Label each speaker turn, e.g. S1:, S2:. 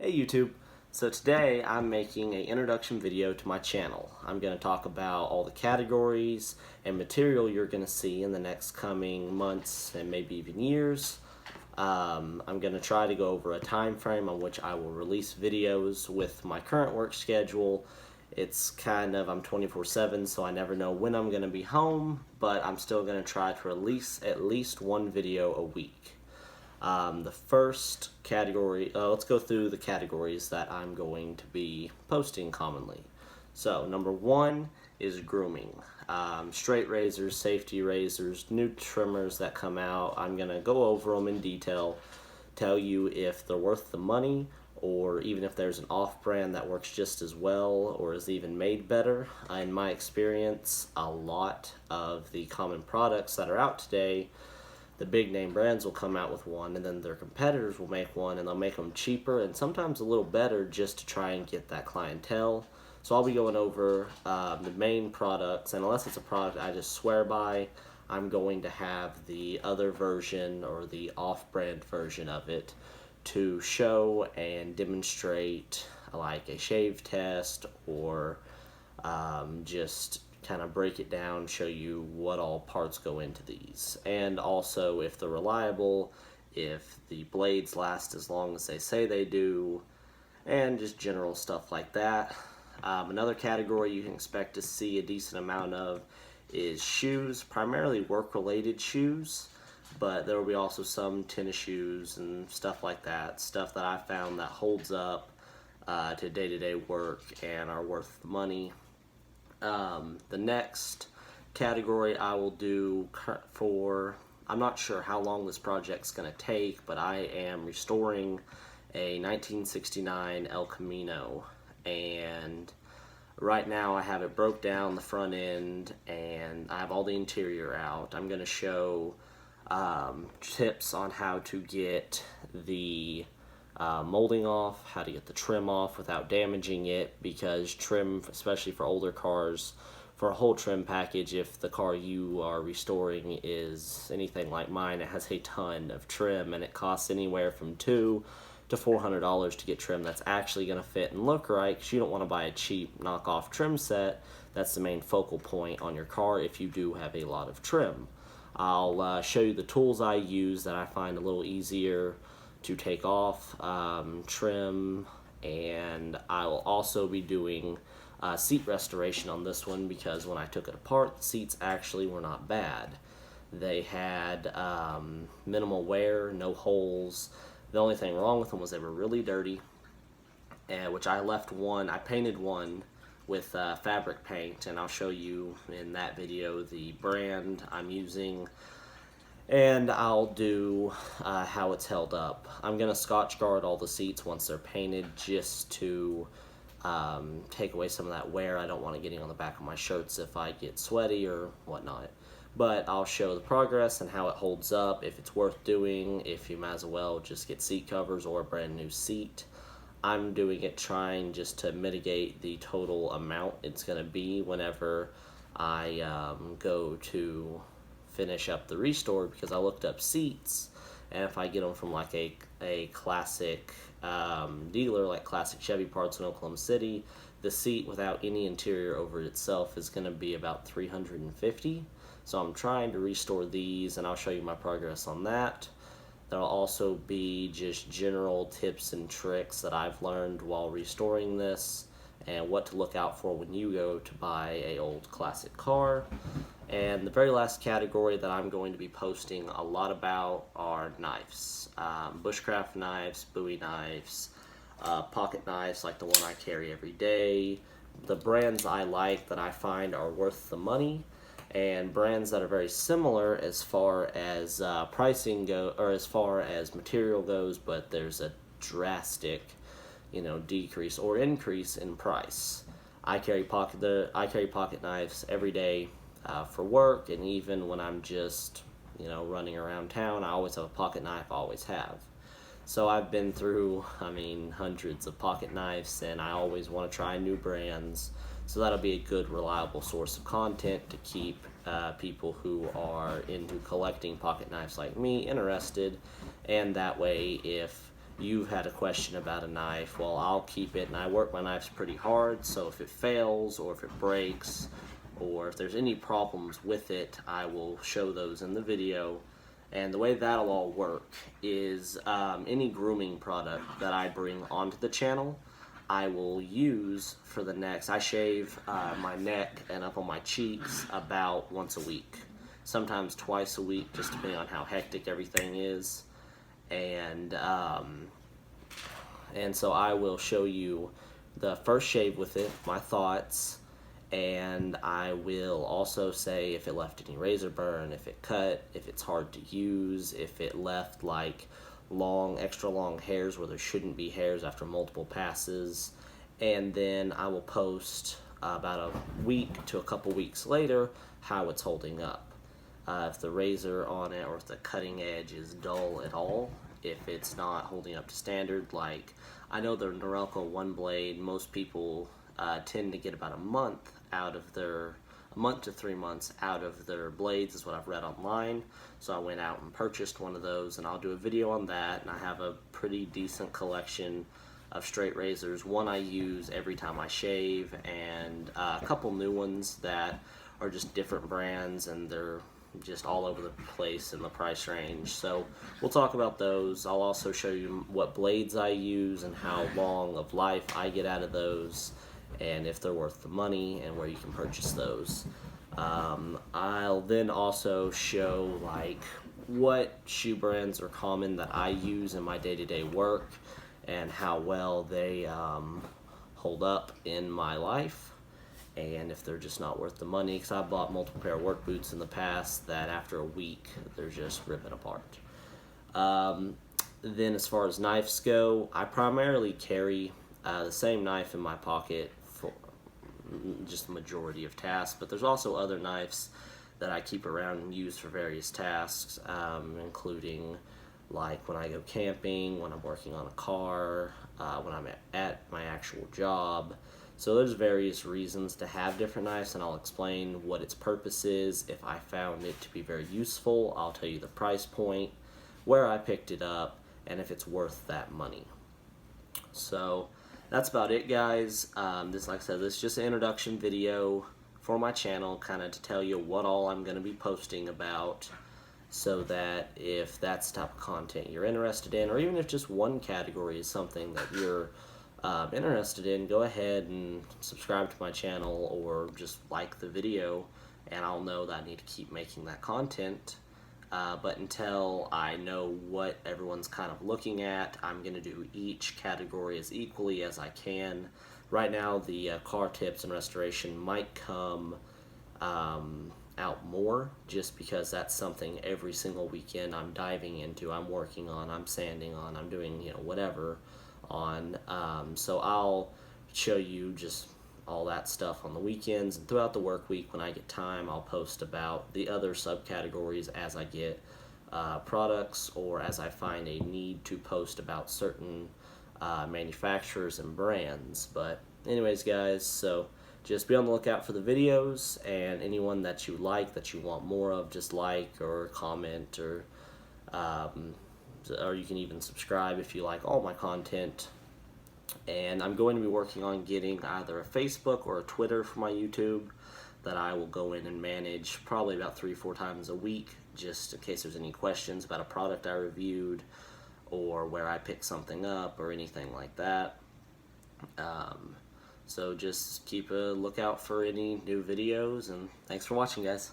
S1: Hey YouTube. So today I'm making an introduction video to my channel. I'm going to talk about all the categories and material you're going to see in the next coming months and maybe even years. I'm going to try to go over a time frame on which I will release videos. With my current work schedule, it's I'm 24/7, so I never know when I'm going to be home, but I'm still going to try to release at least one video a week. The first category, let's go through the categories that I'm going to be posting commonly. So number one is grooming. Straight razors, safety razors, new trimmers that come out. I'm going to go over them in detail, tell you if they're worth the money, or even if there's an off-brand that works just as well or is even made better. In my experience, a lot of the common products that are out today, the big name brands will come out with one and then their competitors will make one and they'll make them cheaper and sometimes a little better just to try and get that clientele. So I'll be going over the main products, and unless it's a product I just swear by, I'm going to have the other version or the off-brand version of it to show and demonstrate, like a shave test or just kind of break it down, show you what all parts go into these, and also if they're reliable, if the blades last as long as they say they do, and just general stuff like that. Another category you can expect to see a decent amount of is shoes, primarily work-related shoes, but there will be also some tennis shoes and stuff like that, stuff that I found that holds up to day-to-day work and are worth the money. The next category I will do I'm not sure how long this project's going to take, but I am restoring a 1969 El Camino, and right now I have it broke down the front end and I have all the interior out. I'm going to show tips on how to get the molding off, how to get the trim off without damaging it, because trim, especially for older cars, for a whole trim package, if the car you are restoring is anything like mine, it has a ton of trim and it costs anywhere from $200 to $400 to get trim that's actually going to fit and look right, because you don't want to buy a cheap knockoff trim set. That's the main focal point on your car if you do have a lot of trim. I'll show you the tools I use that I find a little easier to take off, trim, and I will also be doing seat restoration on this one, because when I took it apart, the seats actually were not bad. They had minimal wear, no holes. The only thing wrong with them was they were really dirty, which I painted one with fabric paint, and I'll show you in that video the brand I'm using, and I'll do how it's held up. I'm going to Scotch guard all the seats once they're painted, just to take away some of that wear. I don't want it getting on the back of my shirts if I get sweaty or whatnot. But I'll show the progress and how it holds up, if it's worth doing, if you might as well just get seat covers or a brand new seat. I'm doing it trying just to mitigate the total amount it's going to be whenever I go to finish up the restore, because I looked up seats, and if I get them from like a classic dealer like Classic Chevy Parts in Oklahoma City, the seat without any interior over itself is going to be about $350. So I'm trying to restore these, and I'll show you my progress on that. There'll also be just general tips and tricks that I've learned while restoring this, and what to look out for when you go to buy a old classic car. And the very last category that I'm going to be posting a lot about are knives. Bushcraft knives, Bowie knives, pocket knives like the one I carry every day, the brands I like that I find are worth the money, and brands that are very similar as far as pricing or as far as material goes, but there's a drastic decrease or increase in price. I carry pocket knives every day for work, and even when I'm just running around town, I always have a pocket knife, always have. So I've been through hundreds of pocket knives, and I always want to try new brands, so that'll be a good reliable source of content to keep people who are into collecting pocket knives like me interested. And that way, if you've had a question about a knife, well, I'll keep it, and I work my knives pretty hard, so if it fails or if it breaks or if there's any problems with it, I will show those in the video. And the way that'll all work is any grooming product that I bring onto the channel, I will use for the next. I shave my neck and up on my cheeks about once a week, sometimes twice a week, just depending on how hectic everything is. And so I will show you the first shave with it, my thoughts, and I will also say if it left any razor burn, if it cut, if it's hard to use, if it left like long, extra long hairs where there shouldn't be hairs after multiple passes. And then I will post about a week to a couple weeks later how it's holding up. If the razor on it or if the cutting edge is dull at all, if it's not holding up to standard. Like, I know the Norelco one blade, most people tend to get about a month to 3 months out of their blades is what I've read online. So I went out and purchased one of those, and I'll do a video on that. And I have a pretty decent collection of straight razors. One I use every time I shave, and a couple new ones that are just different brands, and they're just all over the place in the price range. So we'll talk about those. I'll also show you what blades I use and how long of life I get out of those, and if they're worth the money, and where you can purchase those. I'll then also show like what shoe brands are common that I use in my day-to-day work and how well they hold up in my life, and if they're just not worth the money, because I bought multiple pair of work boots in the past that after a week they're just ripping apart. Then as far as knives go, I primarily carry the same knife in my pocket for just the majority of tasks, but there's also other knives that I keep around and use for various tasks, including like when I go camping, when I'm working on a car, when I'm at my actual job. So there's various reasons to have different knives, and I'll explain what its purpose is. If I found it to be very useful, I'll tell you the price point, where I picked it up, and if it's worth that money. So that's about it, guys. Like I said, this is just an introduction video for my channel, kind of to tell you what all I'm going to be posting about, so that if that's the type of content you're interested in, or even if just one category is something that you're interested in, go ahead and subscribe to my channel or just like the video, and I'll know that I need to keep making that content. But until I know what everyone's kind of looking at, I'm going to do each category as equally as I can. Right now, the car tips and restoration might come out more, just because that's something every single weekend I'm diving into, I'm working on, I'm sanding on, I'm doing, whatever on. So I'll show you just all that stuff on the weekends, and throughout the work week when I get time, I'll post about the other subcategories as I get products, or as I find a need to post about certain manufacturers and brands. But anyways, guys, so just be on the lookout for the videos, and anyone that you like, that you want more of, just like or comment, or you can even subscribe if you like all my content. And I'm going to be working on getting either a Facebook or a Twitter for my YouTube that I will go in and manage probably about 3-4 times a week, just in case there's any questions about a product I reviewed, or where I picked something up, or anything like that. So just keep a lookout for any new videos, and thanks for watching, guys.